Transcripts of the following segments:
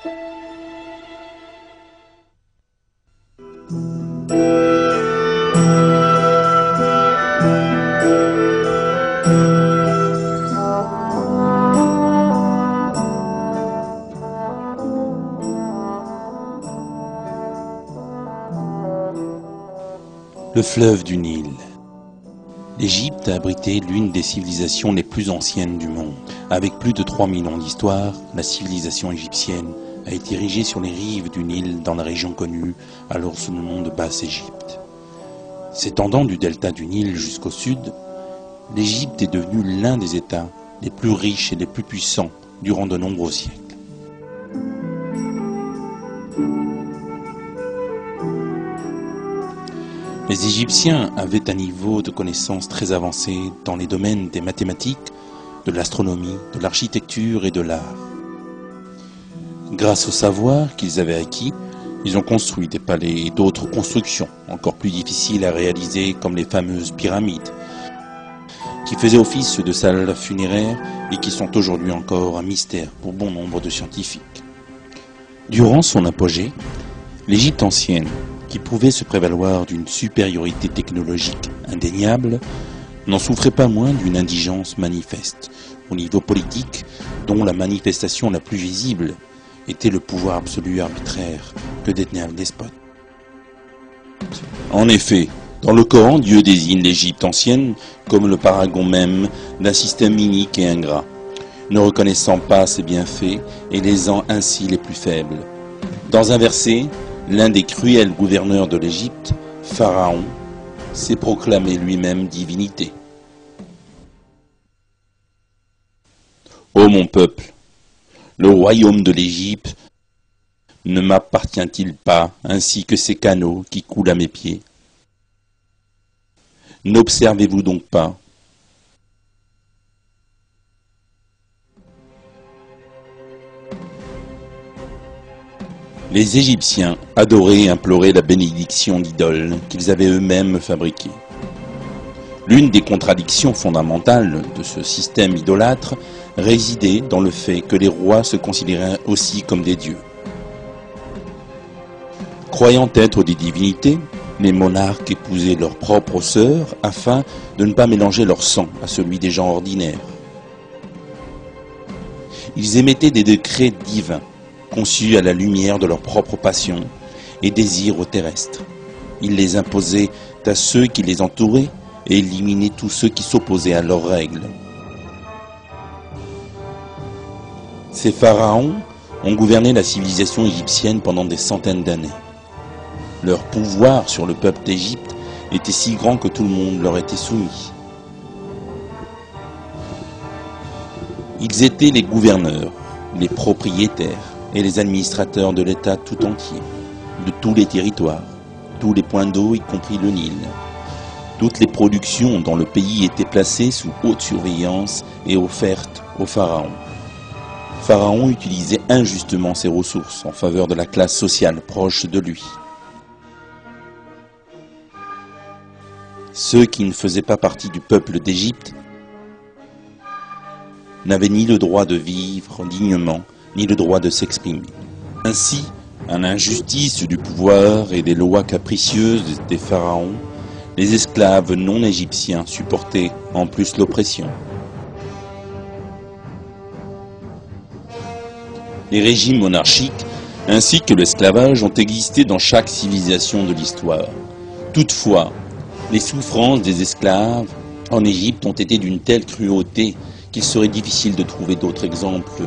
Le fleuve du Nil. L'Égypte a abrité l'une des civilisations les plus anciennes du monde. Avec plus de 3 millions d'histoires, la civilisation égyptienne a été érigée sur les rives du Nil dans la région connue alors sous le nom de Basse-Égypte. S'étendant du delta du Nil jusqu'au sud, l'Égypte est devenue l'un des États les plus riches et les plus puissants durant de nombreux siècles. Les Égyptiens avaient un niveau de connaissance très avancé dans les domaines des mathématiques, de l'astronomie, de l'architecture et de l'art. Grâce au savoir qu'ils avaient acquis, ils ont construit des palais et d'autres constructions encore plus difficiles à réaliser comme les fameuses pyramides, qui faisaient office de salles funéraires et qui sont aujourd'hui encore un mystère pour bon nombre de scientifiques. Durant son apogée, l'Égypte ancienne, qui pouvait se prévaloir d'une supériorité technologique indéniable, n'en souffrait pas moins d'une indigence manifeste au niveau politique, dont la manifestation la plus visible était le pouvoir absolu arbitraire que détenait un despote. En effet, dans le Coran, Dieu désigne l'Égypte ancienne comme le paragon même d'un système inique et ingrat, ne reconnaissant pas ses bienfaits et lésant ainsi les plus faibles. Dans un verset, l'un des cruels gouverneurs de l'Égypte, Pharaon, s'est proclamé lui-même divinité. Ô mon peuple, le royaume de l'Égypte ne m'appartient-il pas ainsi que ces canaux qui coulent à mes pieds? N'observez-vous donc pas? Les Égyptiens adoraient et imploraient la bénédiction d'idoles qu'ils avaient eux-mêmes fabriquées. L'une des contradictions fondamentales de ce système idolâtre résidait dans le fait que les rois se considéraient aussi comme des dieux. Croyant être des divinités, les monarques épousaient leurs propres sœurs afin de ne pas mélanger leur sang à celui des gens ordinaires. Ils émettaient des décrets divins, conçus à la lumière de leurs propres passions et désirs terrestres. Ils les imposaient à ceux qui les entouraient et éliminaient tous ceux qui s'opposaient à leurs règles. Ces pharaons ont gouverné la civilisation égyptienne pendant des centaines d'années. Leur pouvoir sur le peuple d'Égypte était si grand que tout le monde leur était soumis. Ils étaient les gouverneurs, les propriétaires et les administrateurs de l'État tout entier, de tous les territoires, tous les points d'eau, y compris le Nil. Toutes les productions dans le pays étaient placées sous haute surveillance et offertes au pharaon. Pharaon utilisait injustement ses ressources en faveur de la classe sociale proche de lui. Ceux qui ne faisaient pas partie du peuple d'Égypte n'avaient ni le droit de vivre dignement, ni le droit de s'exprimer. Ainsi, à l'injustice du pouvoir et des lois capricieuses des pharaons, les esclaves non égyptiens supportaient en plus l'oppression. Les régimes monarchiques ainsi que l'esclavage ont existé dans chaque civilisation de l'histoire. Toutefois, les souffrances des esclaves en Égypte ont été d'une telle cruauté qu'il serait difficile de trouver d'autres exemples.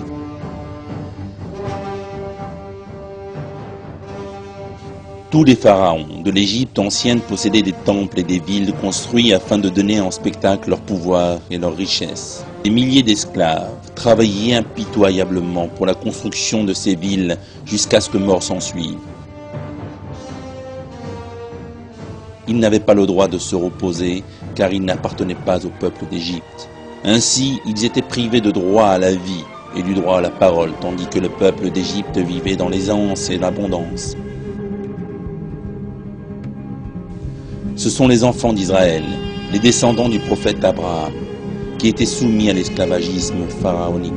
Tous les pharaons de l'Égypte ancienne possédaient des temples et des villes construits afin de donner en spectacle leur pouvoir et leur richesse. Des milliers d'esclaves travaillaient impitoyablement pour la construction de ces villes jusqu'à ce que mort s'ensuive. Ils n'avaient pas le droit de se reposer car ils n'appartenaient pas au peuple d'Égypte. Ainsi, ils étaient privés de droit à la vie et du droit à la parole, tandis que le peuple d'Égypte vivait dans l'aisance et l'abondance. Ce sont les enfants d'Israël, les descendants du prophète Abraham, qui étaient soumis à l'esclavagisme pharaonique.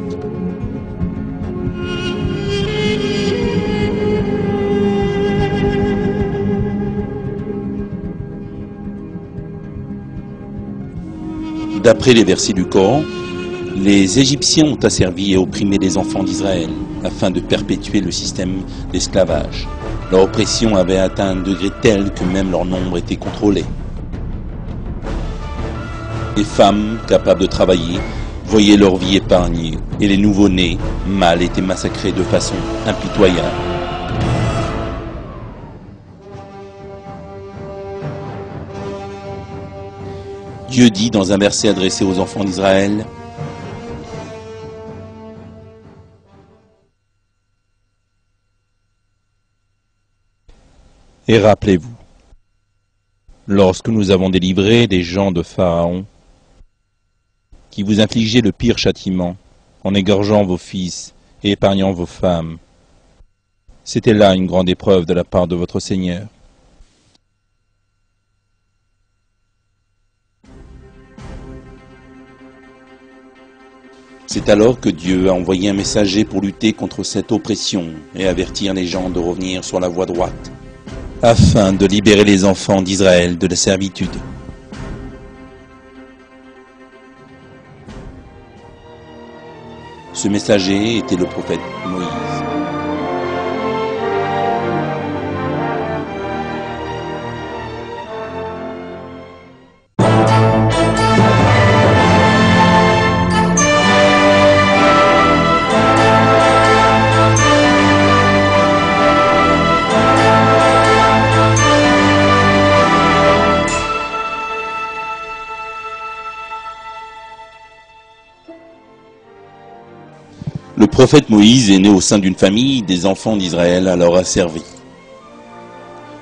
D'après les versets du Coran, les Égyptiens ont asservi et opprimé les enfants d'Israël afin de perpétuer le système d'esclavage. Leur oppression avait atteint un degré tel que même leur nombre était contrôlé. Les femmes capables de travailler voyaient leur vie épargnée et les nouveau-nés mâles étaient massacrés de façon impitoyable. Dieu dit dans un verset adressé aux enfants d'Israël: Et rappelez-vous, lorsque nous avons délivré les gens de Pharaon, qui vous infligeaient le pire châtiment, en égorgeant vos fils et épargnant vos femmes, c'était là une grande épreuve de la part de votre Seigneur. C'est alors que Dieu a envoyé un messager pour lutter contre cette oppression et avertir les gens de revenir sur la voie droite, afin de libérer les enfants d'Israël de la servitude. Ce messager était le prophète Moïse. Le prophète Moïse est né au sein d'une famille des enfants d'Israël alors asservis.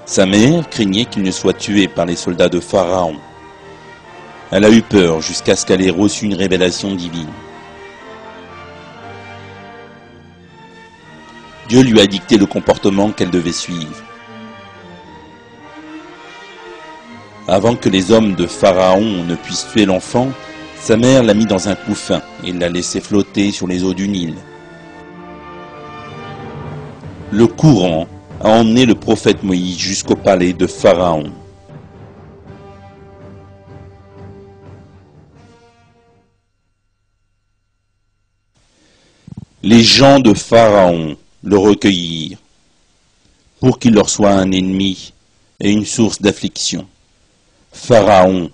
Sa mère craignait qu'il ne soit tué par les soldats de Pharaon. Elle a eu peur jusqu'à ce qu'elle ait reçu une révélation divine. Dieu lui a dicté le comportement qu'elle devait suivre. Avant que les hommes de Pharaon ne puissent tuer l'enfant, sa mère l'a mis dans un couffin et l'a laissé flotter sur les eaux du Nil. Le courant a emmené le prophète Moïse jusqu'au palais de Pharaon. Les gens de Pharaon le recueillirent pour qu'il leur soit un ennemi et une source d'affliction. Pharaon,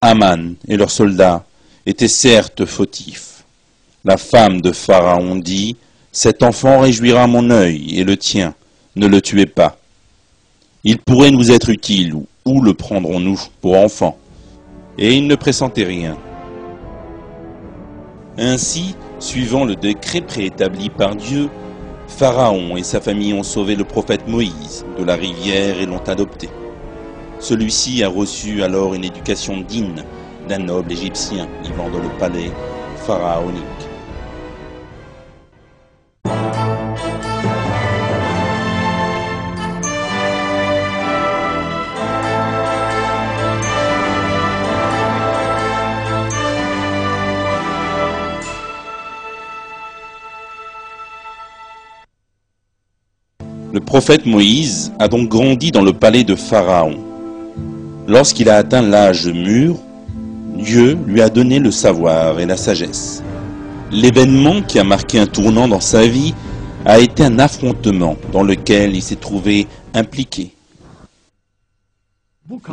Aman et leurs soldats étaient certes fautifs. La femme de Pharaon dit: « Cet enfant réjouira mon œil et le tien, ne le tuez pas. Il pourrait nous être utile, où le prendrons-nous pour enfant ?» Et il ne pressentait rien. Ainsi, suivant le décret préétabli par Dieu, Pharaon et sa famille ont sauvé le prophète Moïse de la rivière et l'ont adopté. Celui-ci a reçu alors une éducation digne d'un noble égyptien vivant dans le palais pharaonique. Le prophète Moïse a donc grandi dans le palais de Pharaon. Lorsqu'il a atteint l'âge mûr, Dieu lui a donné le savoir et la sagesse. L'événement qui a marqué un tournant dans sa vie a été un affrontement dans lequel il s'est trouvé impliqué.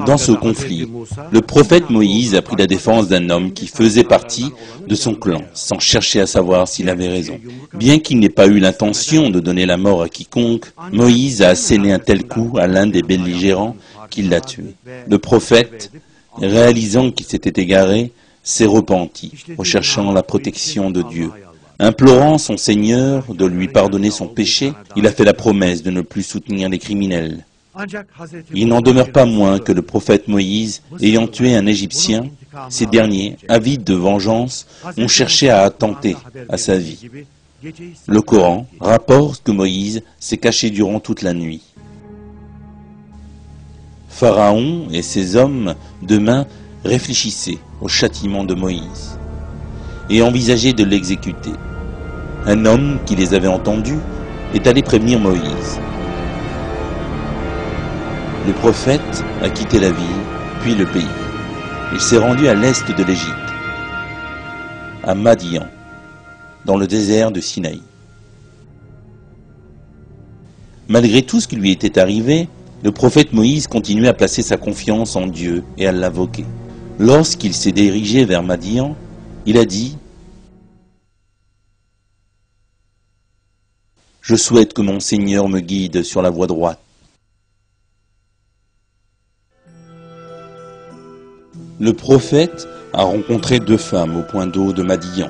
Dans ce conflit, le prophète Moïse a pris la défense d'un homme qui faisait partie de son clan, sans chercher à savoir s'il avait raison. Bien qu'il n'ait pas eu l'intention de donner la mort à quiconque, Moïse a asséné un tel coup à l'un des belligérants qu'il l'a tué. Le prophète, réalisant qu'il s'était égaré, s'est repenti, recherchant la protection de Dieu. Implorant son Seigneur de lui pardonner son péché, il a fait la promesse de ne plus soutenir les criminels. Il n'en demeure pas moins que le prophète Moïse, ayant tué un Égyptien, ces derniers, avides de vengeance, ont cherché à attenter à sa vie. Le Coran rapporte que Moïse s'est caché durant toute la nuit. Pharaon et ses hommes de main réfléchissaient au châtiment de Moïse et envisageaient de l'exécuter. Un homme qui les avait entendus est allé prévenir Moïse. Le prophète a quitté la ville, puis le pays. Il s'est rendu à l'est de l'Égypte. à Madian, dans le désert de Sinaï. Malgré tout ce qui lui était arrivé, le prophète Moïse continuait à placer sa confiance en Dieu et à l'invoquer. Lorsqu'il s'est dirigé vers Madian, il a dit « Je souhaite que mon Seigneur me guide sur la voie droite. » Le prophète a rencontré 2 femmes au point d'eau de Madian.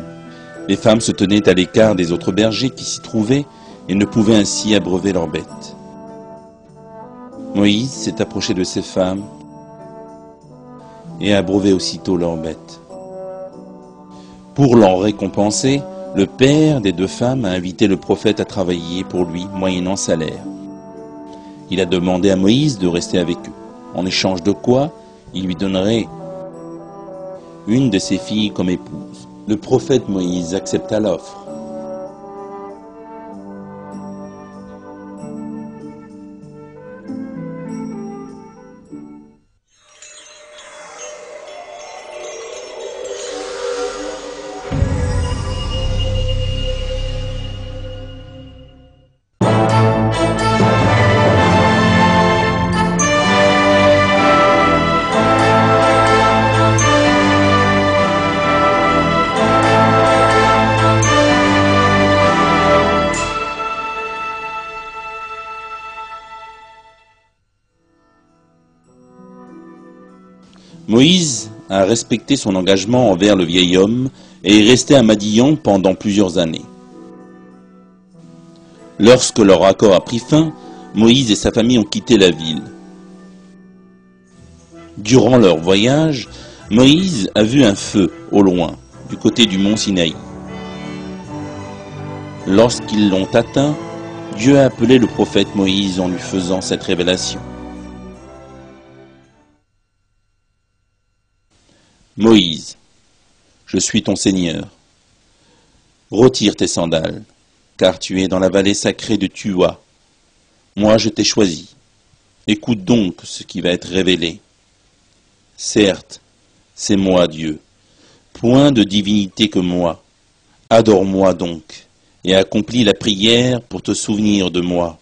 Les femmes se tenaient à l'écart des autres bergers qui s'y trouvaient et ne pouvaient ainsi abreuver leurs bêtes. Moïse s'est approché de ces femmes et a abreuvé aussitôt leurs bêtes. Pour l'en récompenser, le père des 2 femmes a invité le prophète à travailler pour lui moyennant salaire. Il a demandé à Moïse de rester avec eux, en échange de quoi il lui donnerait une de ses filles comme épouse. Le prophète Moïse accepta l'offre. Moïse a respecté son engagement envers le vieil homme et est resté à Madian pendant plusieurs années. Lorsque leur accord a pris fin, Moïse et sa famille ont quitté la ville. Durant leur voyage, Moïse a vu un feu au loin, du côté du mont Sinaï. Lorsqu'ils l'ont atteint, Dieu a appelé le prophète Moïse en lui faisant cette révélation. Moïse, je suis ton Seigneur. Retire tes sandales, car tu es dans la vallée sacrée de Tua. Moi, je t'ai choisi. Écoute donc ce qui va être révélé. Certes, c'est moi, Dieu. Point de divinité que moi. Adore-moi donc, et accomplis la prière pour te souvenir de moi.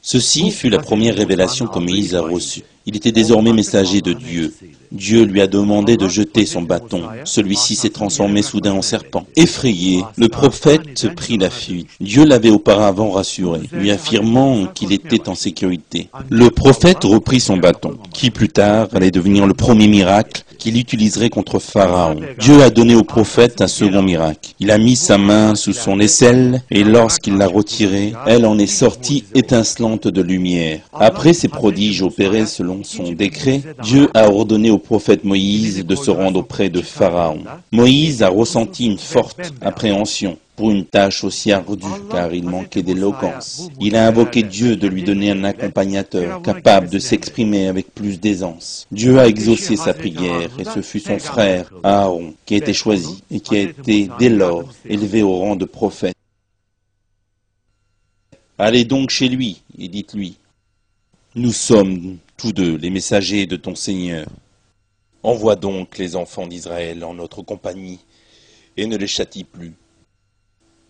Ceci fut la première révélation que Moïse a reçue. Il était désormais messager de Dieu. Dieu lui a demandé de jeter son bâton. Celui-ci s'est transformé soudain en serpent. Effrayé, le prophète prit la fuite. Dieu l'avait auparavant rassuré, lui affirmant qu'il était en sécurité. Le prophète reprit son bâton, qui plus tard allait devenir le premier miracle qu'il utiliserait contre Pharaon. Dieu a donné au prophète un second miracle. Il a mis sa main sous son aisselle et lorsqu'il l'a retirée, elle en est sortie étincelante de lumière. Après ces prodiges opérés selon son décret, Dieu a ordonné au prophète Moïse de se rendre auprès de Pharaon. Moïse a ressenti une forte appréhension pour une tâche aussi ardue car il manquait d'éloquence. Il a invoqué Dieu de lui donner un accompagnateur capable de s'exprimer avec plus d'aisance. Dieu a exaucé sa prière et ce fut son frère Aaron qui a été choisi et qui a été dès lors élevé au rang de prophète. Allez donc chez lui et dites-lui, nous sommes tous 2 les messagers de ton Seigneur. Envoie donc les enfants d'Israël en notre compagnie et ne les châtie plus.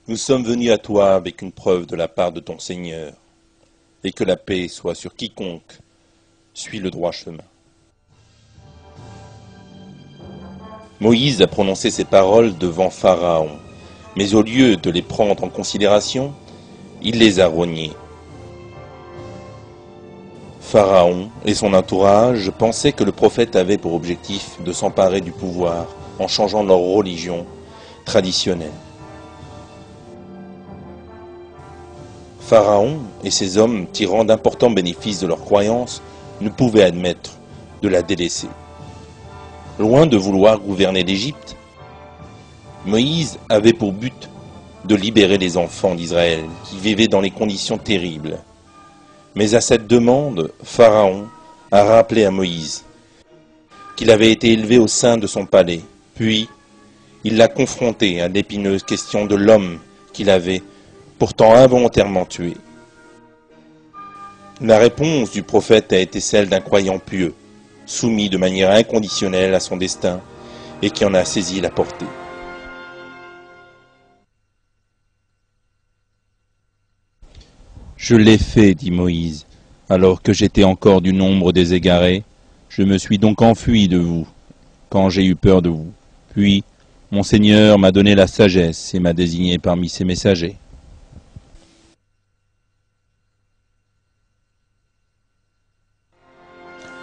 Nous sommes venus à toi avec une preuve de la part de ton Seigneur, et que la paix soit sur quiconque suit le droit chemin. Moïse a prononcé ces paroles devant Pharaon, mais au lieu de les prendre en considération, il les a reniées. Pharaon et son entourage pensaient que le prophète avait pour objectif de s'emparer du pouvoir en changeant leur religion traditionnelle. Pharaon et ses hommes, tirant d'importants bénéfices de leur croyance, ne pouvaient admettre de la délaisser. Loin de vouloir gouverner l'Égypte, Moïse avait pour but de libérer les enfants d'Israël qui vivaient dans les conditions terribles. Mais à cette demande, Pharaon a rappelé à Moïse qu'il avait été élevé au sein de son palais. Puis, il l'a confronté à l'épineuse question de l'homme qu'il avait pourtant involontairement tué. La réponse du prophète a été celle d'un croyant pieux, soumis de manière inconditionnelle à son destin et qui en a saisi la portée. Je l'ai fait, dit Moïse, alors que j'étais encore du nombre des égarés. Je me suis donc enfui de vous, quand j'ai eu peur de vous. Puis, mon Seigneur m'a donné la sagesse et m'a désigné parmi ses messagers.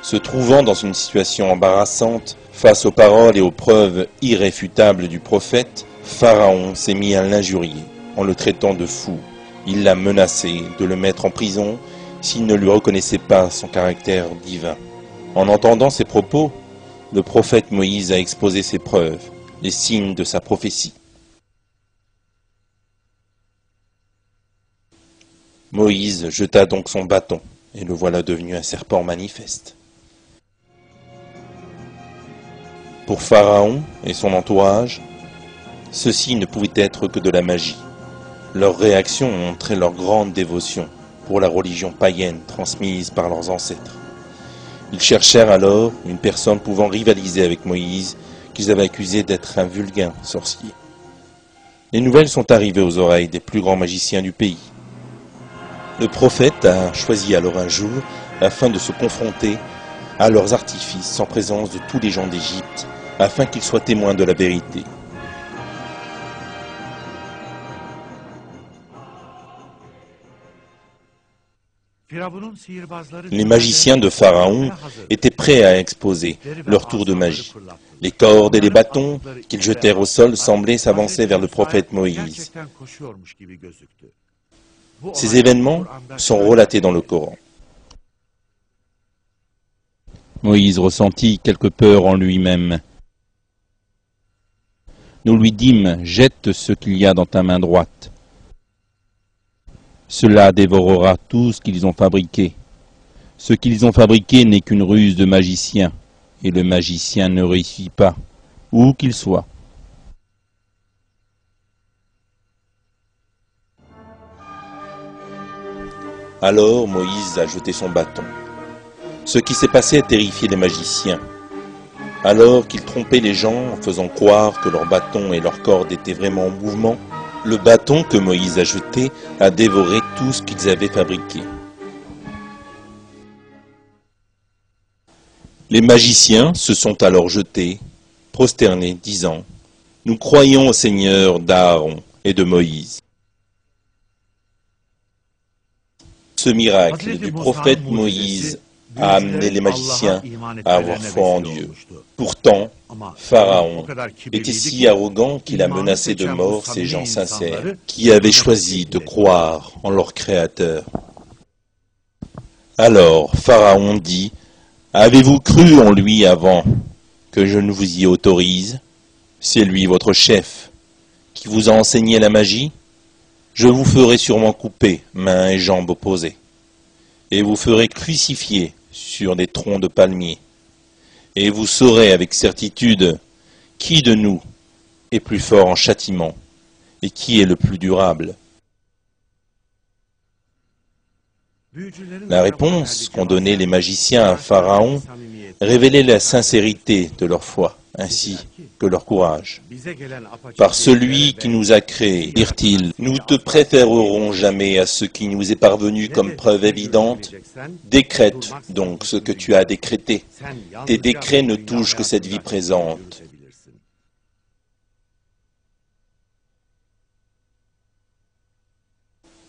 Se trouvant dans une situation embarrassante, face aux paroles et aux preuves irréfutables du prophète, Pharaon s'est mis à l'injurier en le traitant de fou. Il l'a menacé de le mettre en prison s'il ne lui reconnaissait pas son caractère divin. En entendant ces propos, le prophète Moïse a exposé ses preuves, les signes de sa prophétie. Moïse jeta donc son bâton, et le voilà devenu un serpent manifeste. Pour Pharaon et son entourage, ceci ne pouvait être que de la magie. Leur réaction montrait leur grande dévotion pour la religion païenne transmise par leurs ancêtres. Ils cherchèrent alors une personne pouvant rivaliser avec Moïse, qu'ils avaient accusé d'être un vulgaire sorcier. Les nouvelles sont arrivées aux oreilles des plus grands magiciens du pays. Le prophète a choisi alors un jour afin de se confronter à leurs artifices en présence de tous les gens d'Égypte, afin qu'ils soient témoins de la vérité. Les magiciens de Pharaon étaient prêts à exposer leur tour de magie. Les cordes et les bâtons qu'ils jetèrent au sol semblaient s'avancer vers le prophète Moïse. Ces événements sont relatés dans le Coran. Moïse ressentit quelque peur en lui-même. Nous lui dîmes, jette ce qu'il y a dans ta main droite. Cela dévorera tout ce qu'ils ont fabriqué. Ce qu'ils ont fabriqué n'est qu'une ruse de magicien, et le magicien ne réussit pas, où qu'il soit. Alors Moïse a jeté son bâton. Ce qui s'est passé a terrifié les magiciens. Alors qu'ils trompaient les gens en faisant croire que leurs bâtons et leurs cordes étaient vraiment en mouvement, le bâton que Moïse a jeté a dévoré tout ce qu'ils avaient fabriqué. Les magiciens se sont alors jetés, prosternés, disant « Nous croyons au Seigneur d'Aaron et de Moïse ». Ce miracle du prophète Moïse a amené les magiciens à avoir foi en Dieu. Pourtant, Pharaon était si arrogant qu'il a menacé de mort ces gens sincères qui avaient choisi de croire en leur Créateur. Alors Pharaon dit « Avez-vous cru en lui avant que je ne vous y autorise? C'est lui votre chef qui vous a enseigné la magie. Je vous ferai sûrement couper mains et jambes opposées, et vous ferez crucifier sur des troncs de palmiers. Et vous saurez avec certitude qui de nous est plus fort en châtiment et qui est le plus durable. » La réponse qu'ont donnée les magiciens à Pharaon révélait la sincérité de leur foi, ainsi que leur courage. Par celui qui nous a créés, dirent-ils, nous te préférerons jamais à ce qui nous est parvenu comme preuve évidente. Décrète donc ce que tu as décrété. Tes décrets ne touchent que cette vie présente.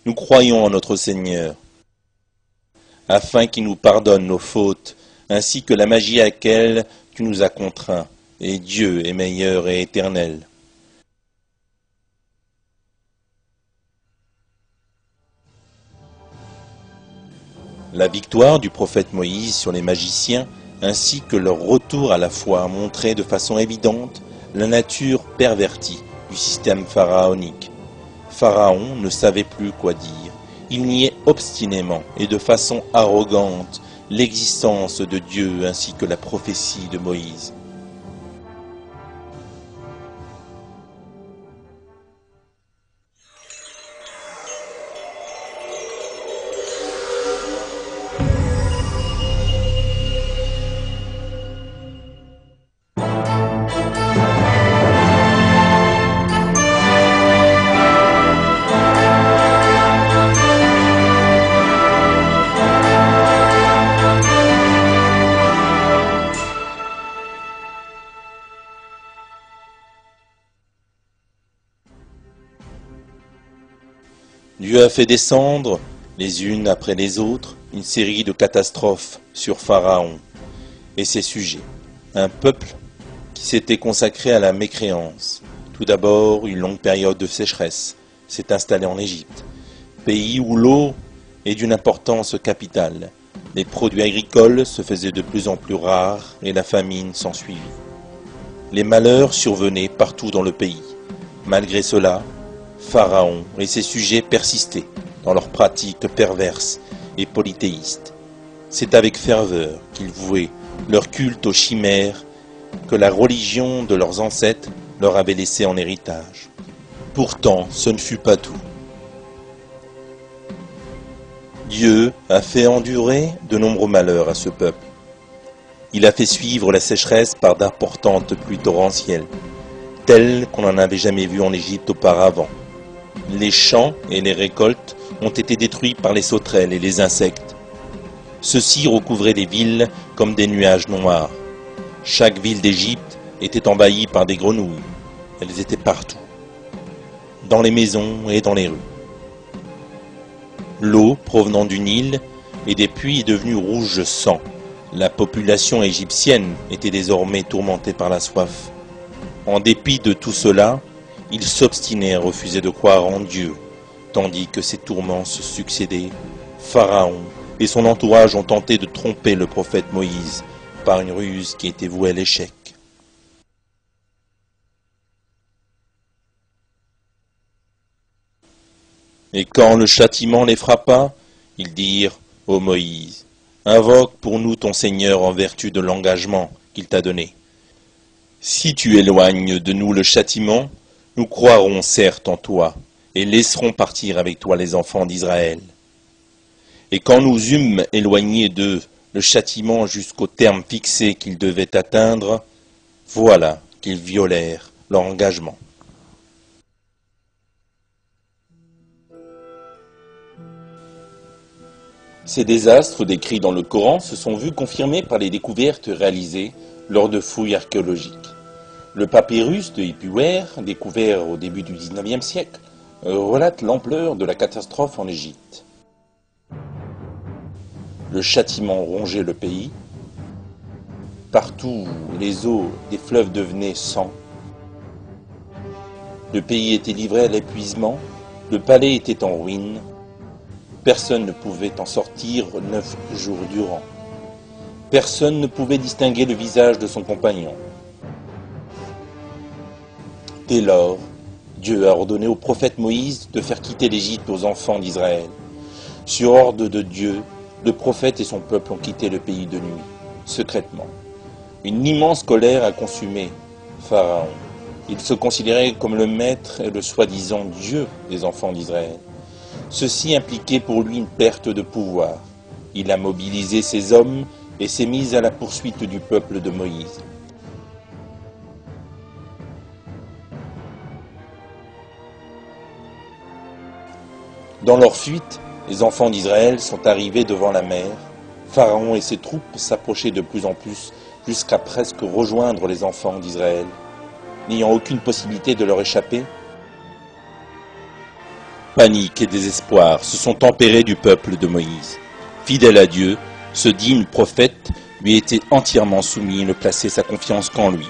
Nous croyons en notre Seigneur, afin qu'il nous pardonne nos fautes, ainsi que la magie à laquelle tu nous as contraints. Et Dieu est meilleur et éternel. La victoire du prophète Moïse sur les magiciens, ainsi que leur retour à la foi, montrait de façon évidente la nature pervertie du système pharaonique. Pharaon ne savait plus quoi dire. Il niait obstinément et de façon arrogante l'existence de Dieu ainsi que la prophétie de Moïse. Dieu a fait descendre, les unes après les autres, une série de catastrophes sur Pharaon et ses sujets. Un peuple qui s'était consacré à la mécréance. Tout d'abord, une longue période de sécheresse s'est installée en Égypte, pays où l'eau est d'une importance capitale. Les produits agricoles se faisaient de plus en plus rares et la famine s'ensuivit. Les malheurs survenaient partout dans le pays. Malgré cela, Pharaon et ses sujets persistaient dans leurs pratiques perverses et polythéistes. C'est avec ferveur qu'ils vouaient leur culte aux chimères que la religion de leurs ancêtres leur avait laissé en héritage. Pourtant, ce ne fut pas tout. Dieu a fait endurer de nombreux malheurs à ce peuple. Il a fait suivre la sécheresse par d'importantes pluies torrentielles, telles qu'on n'en avait jamais vues en Égypte auparavant. Les champs et les récoltes ont été détruits par les sauterelles et les insectes. Ceux-ci recouvraient les villes comme des nuages noirs. Chaque ville d'Égypte était envahie par des grenouilles. Elles étaient partout, dans les maisons et dans les rues. L'eau provenant du Nil et des puits est devenue rouge sang. La population égyptienne était désormais tourmentée par la soif. En dépit de tout cela, ils s'obstinaient à refuser de croire en Dieu, tandis que ces tourments se succédaient. Pharaon et son entourage ont tenté de tromper le prophète Moïse par une ruse qui était vouée à l'échec. Et quand le châtiment les frappa, ils dirent « Ô Moïse, invoque pour nous ton Seigneur en vertu de l'engagement qu'il t'a donné. Si tu éloignes de nous le châtiment, nous croirons certes en toi et laisserons partir avec toi les enfants d'Israël. Et quand nous eûmes éloigné d'eux le châtiment jusqu'au terme fixé qu'ils devaient atteindre, voilà qu'ils violèrent leur engagement. » Ces désastres décrits dans le Coran se sont vus confirmés par les découvertes réalisées lors de fouilles archéologiques. Le papyrus de Ipuwer, découvert au début du XIXe siècle, relate l'ampleur de la catastrophe en Égypte. Le châtiment rongeait le pays. Partout, les eaux des fleuves devenaient sang. Le pays était livré à l'épuisement. Le palais était en ruine. Personne ne pouvait en sortir 9 jours durant. Personne ne pouvait distinguer le visage de son compagnon. Dès lors, Dieu a ordonné au prophète Moïse de faire quitter l'Égypte aux enfants d'Israël. Sur ordre de Dieu, le prophète et son peuple ont quitté le pays de nuit, secrètement. Une immense colère a consumé Pharaon. Il se considérait comme le maître et le soi-disant Dieu des enfants d'Israël. Ceci impliquait pour lui une perte de pouvoir. Il a mobilisé ses hommes et s'est mis à la poursuite du peuple de Moïse. Dans leur fuite, les enfants d'Israël sont arrivés devant la mer. Pharaon et ses troupes s'approchaient de plus en plus jusqu'à presque rejoindre les enfants d'Israël. N'ayant aucune possibilité de leur échapper, panique et désespoir se sont tempérés du peuple de Moïse. Fidèle à Dieu, ce digne prophète lui était entièrement soumis et ne plaçait sa confiance qu'en lui.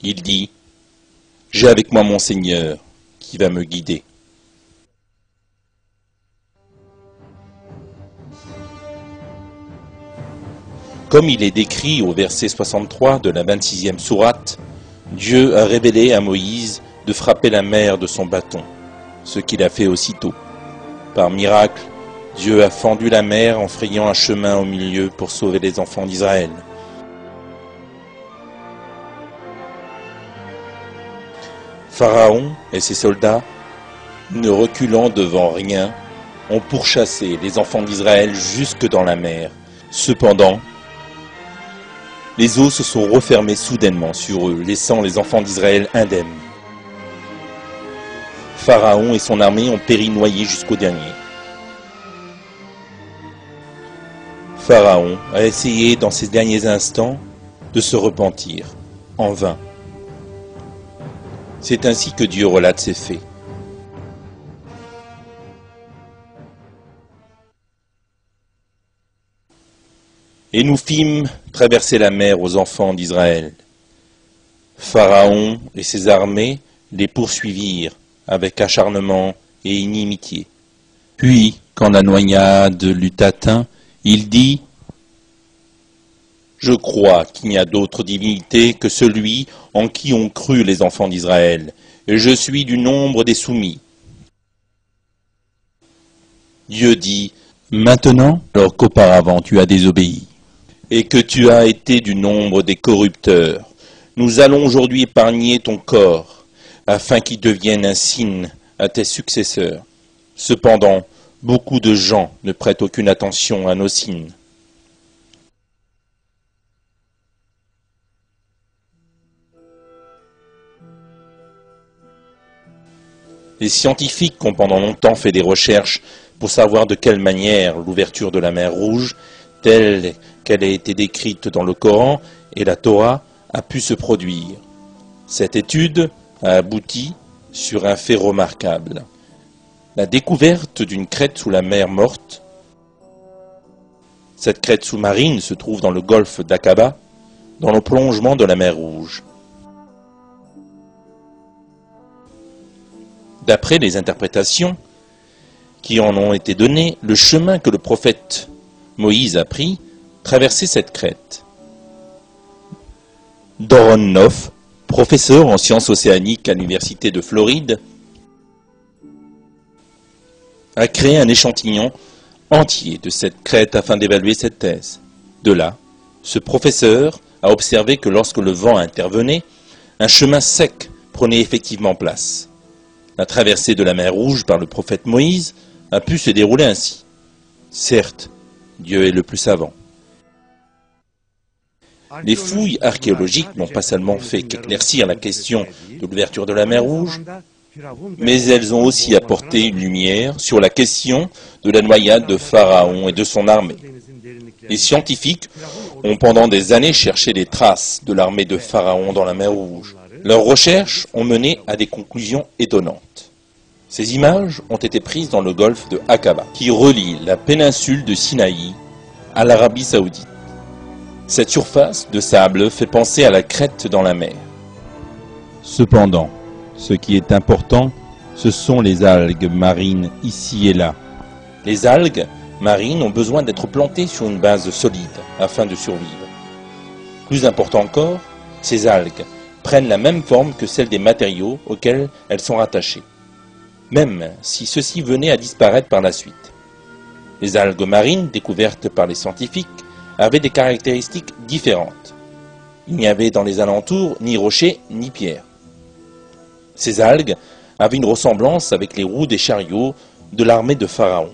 Il dit « J'ai avec moi mon Seigneur qui va me guider. » Comme il est décrit au verset 63 de la 26e sourate, Dieu a révélé à Moïse de frapper la mer de son bâton, ce qu'il a fait aussitôt. Par miracle, Dieu a fendu la mer en frayant un chemin au milieu pour sauver les enfants d'Israël. Pharaon et ses soldats, ne reculant devant rien, ont pourchassé les enfants d'Israël jusque dans la mer. Cependant, les eaux se sont refermées soudainement sur eux, laissant les enfants d'Israël indemnes. Pharaon et son armée ont péri noyés jusqu'au dernier. Pharaon a essayé dans ces derniers instants de se repentir, en vain. C'est ainsi que Dieu relate ses faits. Et nous fîmes traverser la mer aux enfants d'Israël. Pharaon et ses armées les poursuivirent avec acharnement et inimitié. Puis, quand la noyade l'eut atteint, il dit « Je crois qu'il n'y a d'autre divinité que celui en qui ont cru les enfants d'Israël, et je suis du nombre des soumis. » Dieu dit « Maintenant, alors qu'auparavant tu as désobéi, et que tu as été du nombre des corrupteurs, nous allons aujourd'hui épargner ton corps, afin qu'il devienne un signe à tes successeurs. Cependant, beaucoup de gens ne prêtent aucune attention à nos signes. » Les scientifiques ont pendant longtemps fait des recherches pour savoir de quelle manière l'ouverture de la mer Rouge, telle qu'elle a été décrite dans le Coran et la Torah, a pu se produire. Cette étude a abouti sur un fait remarquable. La découverte d'une crête sous la mer Morte. Cette crête sous-marine se trouve dans le golfe d'Aqaba, dans le prolongement de la mer Rouge. D'après les interprétations qui en ont été données, le chemin que le prophète Moïse a pris traversait cette crête. Doron Noff, professeur en sciences océaniques à l'université de Floride, a créé un échantillon entier de cette crête afin d'évaluer cette thèse. De là, ce professeur a observé que lorsque le vent intervenait, un chemin sec prenait effectivement place. La traversée de la mer Rouge par le prophète Moïse a pu se dérouler ainsi. Certes, Dieu est le plus savant. Les fouilles archéologiques n'ont pas seulement fait qu'éclaircir la question de l'ouverture de la mer Rouge, mais elles ont aussi apporté une lumière sur la question de la noyade de Pharaon et de son armée. Les scientifiques ont pendant des années cherché les traces de l'armée de Pharaon dans la mer Rouge. Leurs recherches ont mené à des conclusions étonnantes. Ces images ont été prises dans le golfe de Aqaba, qui relie la péninsule de Sinaï à l'Arabie Saoudite. Cette surface de sable fait penser à la crête dans la mer. Cependant, ce qui est important, ce sont les algues marines ici et là. Les algues marines ont besoin d'être plantées sur une base solide afin de survivre. Plus important encore, ces algues prennent la même forme que celle des matériaux auxquels elles sont rattachées, même si ceux-ci venaient à disparaître par la suite. Les algues marines découvertes par les scientifiques avaient des caractéristiques différentes. Il n'y avait dans les alentours ni rochers ni pierres. Ces algues avaient une ressemblance avec les roues des chariots de l'armée de Pharaon.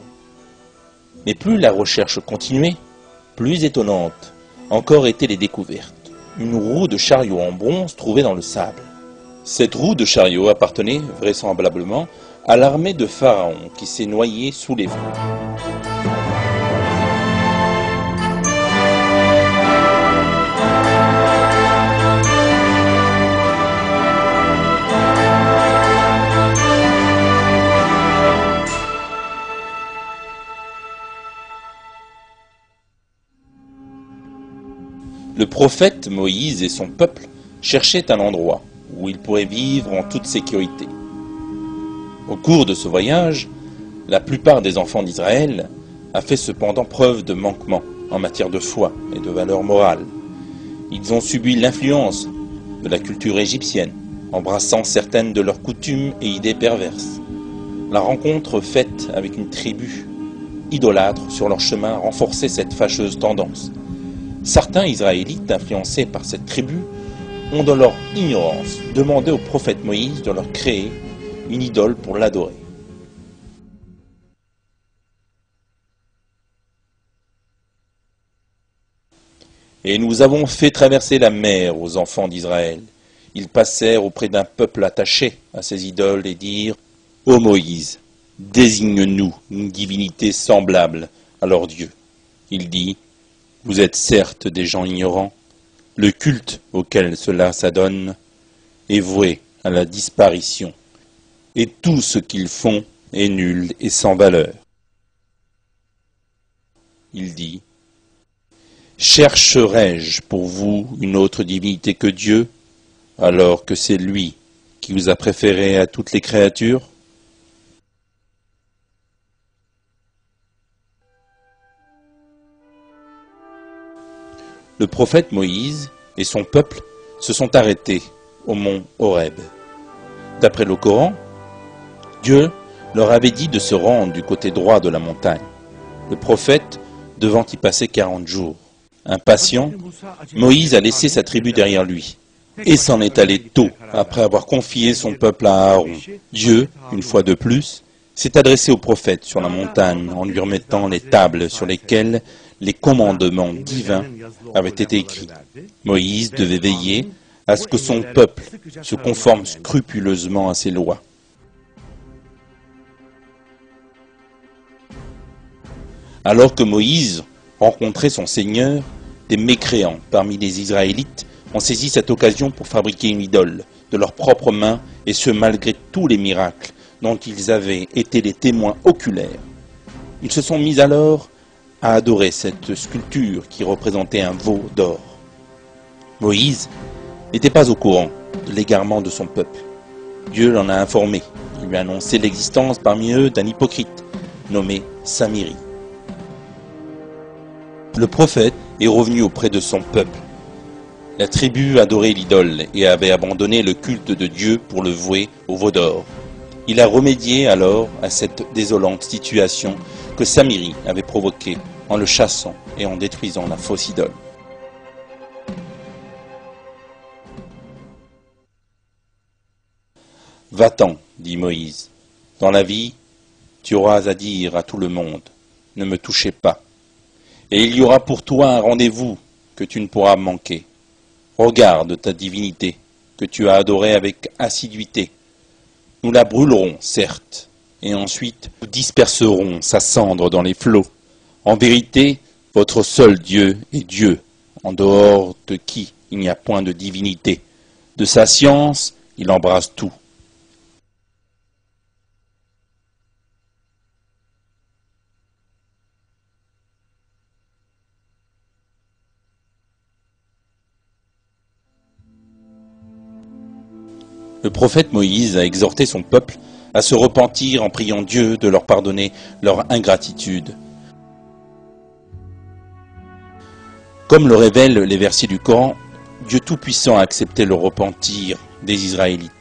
Mais plus la recherche continuait, plus étonnantes encore étaient les découvertes. Une roue de chariot en bronze trouvée dans le sable. Cette roue de chariot appartenait vraisemblablement à l'armée de Pharaon qui s'est noyée sous les flots. Le prophète Moïse et son peuple cherchaient un endroit où ils pourraient vivre en toute sécurité. Au cours de ce voyage, la plupart des enfants d'Israël a fait cependant preuve de manquement en matière de foi et de valeurs morales. Ils ont subi l'influence de la culture égyptienne, embrassant certaines de leurs coutumes et idées perverses. La rencontre faite avec une tribu idolâtre sur leur chemin renforçait cette fâcheuse tendance. Certains Israélites, influencés par cette tribu, ont dans leur ignorance demandé au prophète Moïse de leur créer une idole pour l'adorer. Et nous avons fait traverser la mer aux enfants d'Israël. Ils passèrent auprès d'un peuple attaché à ces idoles et dirent « Ô Moïse, désigne-nous une divinité semblable à leur Dieu. » Il dit « Vous êtes certes des gens ignorants. Le culte auquel cela s'adonne est voué à la disparition, et tout ce qu'ils font est nul et sans valeur. Il dit, « Chercherai-je pour vous une autre divinité que Dieu, alors que c'est lui qui vous a préféré à toutes les créatures ?» Le prophète Moïse et son peuple se sont arrêtés au mont Horeb. D'après le Coran, Dieu leur avait dit de se rendre du côté droit de la montagne, le prophète devant y passer 40 jours. Impatient, Moïse a laissé sa tribu derrière lui et s'en est allé tôt après avoir confié son peuple à Aaron. Dieu, une fois de plus, s'est adressé au prophète sur la montagne en lui remettant les tables sur lesquelles les commandements divins avaient été écrits. Moïse devait veiller à ce que son peuple se conforme scrupuleusement à ses lois. Alors que Moïse rencontrait son Seigneur, des mécréants parmi les Israélites ont saisi cette occasion pour fabriquer une idole de leurs propres mains, et ce malgré tous les miracles dont ils avaient été les témoins oculaires. Ils se sont mis alors à adorer cette sculpture qui représentait un veau d'or. Moïse n'était pas au courant de l'égarement de son peuple. Dieu l'en a informé. Il lui a annoncé l'existence parmi eux d'un hypocrite nommé Samiri. Le prophète est revenu auprès de son peuple. La tribu adorait l'idole et avait abandonné le culte de Dieu pour le vouer au veau d'or. Il a remédié alors à cette désolante situation que Samiri avait provoquée en le chassant et en détruisant la fausse idole. « Va-t'en, dit Moïse. Dans la vie, tu auras à dire à tout le monde, ne me touchez pas. Et il y aura pour toi un rendez-vous que tu ne pourras manquer. Regarde ta divinité, que tu as adorée avec assiduité. Nous la brûlerons, certes, et ensuite nous disperserons sa cendre dans les flots. En vérité, votre seul Dieu est Dieu, en dehors de qui il n'y a point de divinité. De sa science, il embrasse tout. » Le prophète Moïse a exhorté son peuple à se repentir en priant Dieu de leur pardonner leur ingratitude. Comme le révèlent les versets du Coran, Dieu Tout-Puissant a accepté le repentir des Israélites.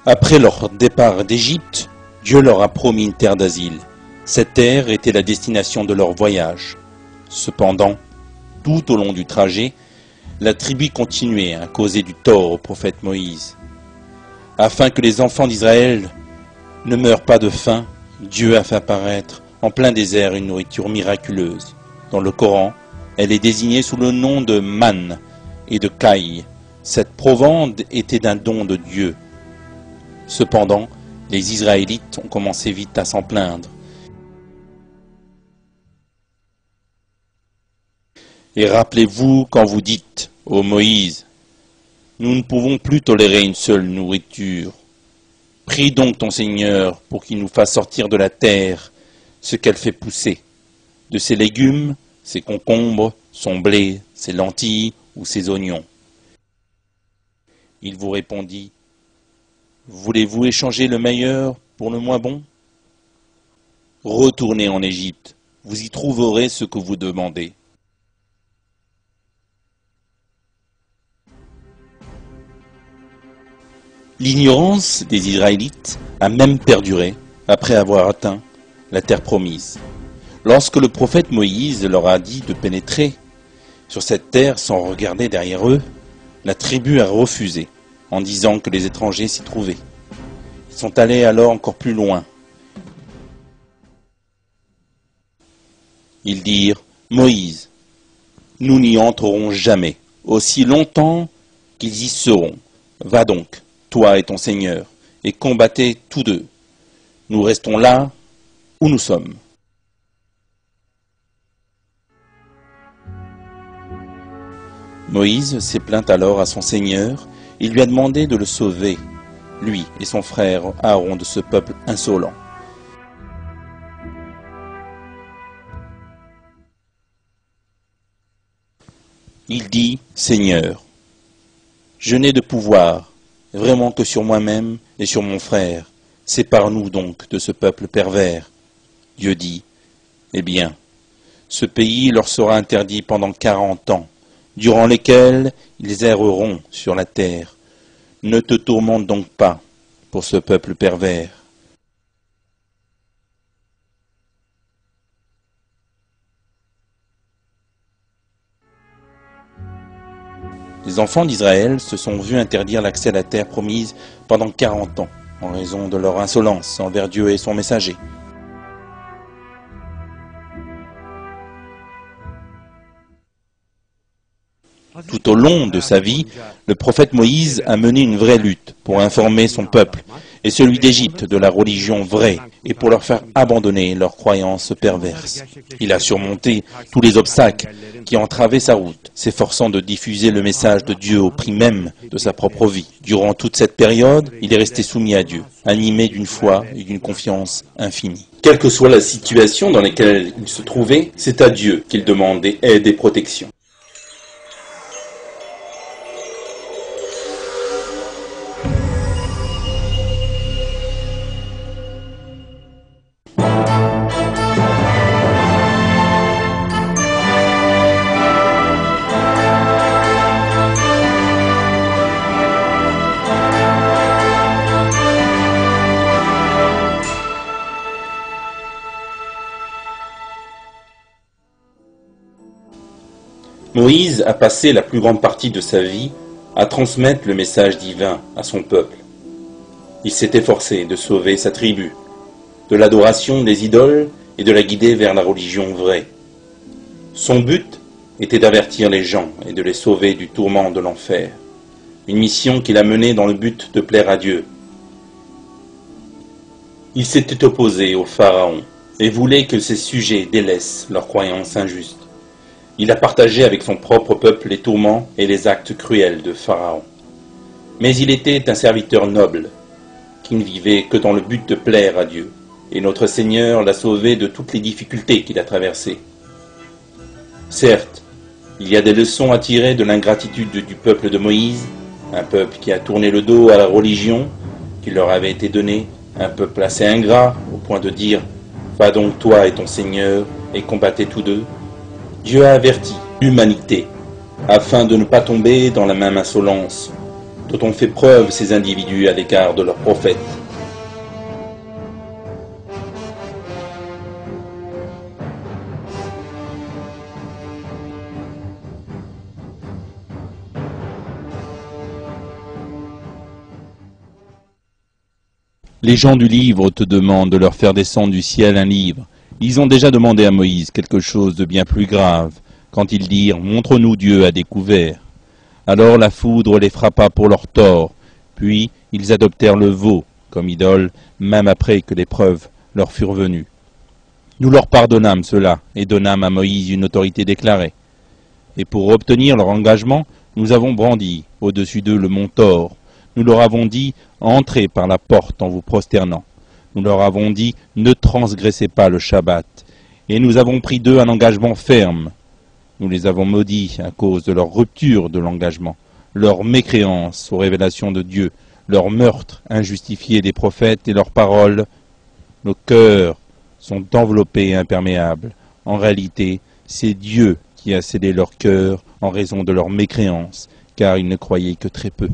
Après leur départ d'Égypte, Dieu leur a promis une terre d'asile. Cette terre était la destination de leur voyage. Cependant, tout au long du trajet, la tribu continuait à causer du tort au prophète Moïse. Afin que les enfants d'Israël ne meurent pas de faim, Dieu a fait apparaître en plein désert une nourriture miraculeuse. Dans le Coran, elle est désignée sous le nom de manne et de caille. Cette provende était d'un don de Dieu. Cependant, les Israélites ont commencé vite à s'en plaindre. Et rappelez-vous quand vous dites, ô Moïse, nous ne pouvons plus tolérer une seule nourriture. Prie donc ton Seigneur pour qu'il nous fasse sortir de la terre ce qu'elle fait pousser, de ses légumes, ses concombres, son blé, ses lentilles ou ses oignons. Il vous répondit, voulez-vous échanger le meilleur pour le moins bon? Retournez en Égypte, vous y trouverez ce que vous demandez. L'ignorance des Israélites a même perduré après avoir atteint la terre promise. Lorsque le prophète Moïse leur a dit de pénétrer sur cette terre sans regarder derrière eux, la tribu a refusé en disant que les étrangers s'y trouvaient. Ils sont allés alors encore plus loin. Ils dirent, Moïse, nous n'y entrerons jamais, aussi longtemps qu'ils y seront. Va donc, toi et ton Seigneur, et combattez tous deux. Nous restons là où nous sommes. Moïse s'est plaint alors à son Seigneur, il lui a demandé de le sauver, lui et son frère Aaron, de ce peuple insolent. Il dit, « Seigneur, je n'ai de pouvoir, vraiment que sur moi-même et sur mon frère. Sépare-nous donc de ce peuple pervers. » Dieu dit, « Eh bien, ce pays leur sera interdit pendant 40 ans, durant lesquels ils erreront sur la terre. Ne te tourmente donc pas pour ce peuple pervers. » Les enfants d'Israël se sont vus interdire l'accès à la terre promise pendant 40 ans, en raison de leur insolence envers Dieu et son messager. Tout au long de sa vie, le prophète Moïse a mené une vraie lutte pour informer son peuple et celui d'Égypte de la religion vraie et pour leur faire abandonner leurs croyances perverses. Il a surmonté tous les obstacles qui entravaient sa route, s'efforçant de diffuser le message de Dieu au prix même de sa propre vie. Durant toute cette période, il est resté soumis à Dieu, animé d'une foi et d'une confiance infinie. Quelle que soit la situation dans laquelle il se trouvait, c'est à Dieu qu'il demandait aide et protection. Moïse a passé la plus grande partie de sa vie à transmettre le message divin à son peuple. Il s'est efforcé de sauver sa tribu, de l'adoration des idoles et de la guider vers la religion vraie. Son but était d'avertir les gens et de les sauver du tourment de l'enfer, une mission qu'il a menée dans le but de plaire à Dieu. Il s'était opposé au Pharaon et voulait que ses sujets délaissent leurs croyances injustes. Il a partagé avec son propre peuple les tourments et les actes cruels de Pharaon. Mais il était un serviteur noble, qui ne vivait que dans le but de plaire à Dieu, et notre Seigneur l'a sauvé de toutes les difficultés qu'il a traversées. Certes, il y a des leçons à tirer de l'ingratitude du peuple de Moïse, un peuple qui a tourné le dos à la religion qui leur avait été donnée, un peuple assez ingrat au point de dire « Va donc toi et ton Seigneur et combattez tous deux ». Dieu a averti l'humanité afin de ne pas tomber dans la même insolence dont ont fait preuve ces individus à l'égard de leurs prophètes. Les gens du livre te demandent de leur faire descendre du ciel un livre. Ils ont déjà demandé à Moïse quelque chose de bien plus grave, quand ils dirent « Montre-nous Dieu à découvert ». Alors la foudre les frappa pour leur tort, puis ils adoptèrent le veau comme idole, même après que les preuves leur furent venues. Nous leur pardonnâmes cela et donnâmes à Moïse une autorité déclarée. Et pour obtenir leur engagement, nous avons brandi au-dessus d'eux le mont Thor. Nous leur avons dit « Entrez par la porte en vous prosternant ». Nous leur avons dit « Ne transgressez pas le Shabbat ». Et nous avons pris d'eux un engagement ferme. Nous les avons maudits à cause de leur rupture de l'engagement, leur mécréance aux révélations de Dieu, leur meurtre injustifié des prophètes et leurs paroles. Nos cœurs sont enveloppés et imperméables. En réalité, c'est Dieu qui a scellé leur cœur en raison de leur mécréance, car ils ne croyaient que très peu.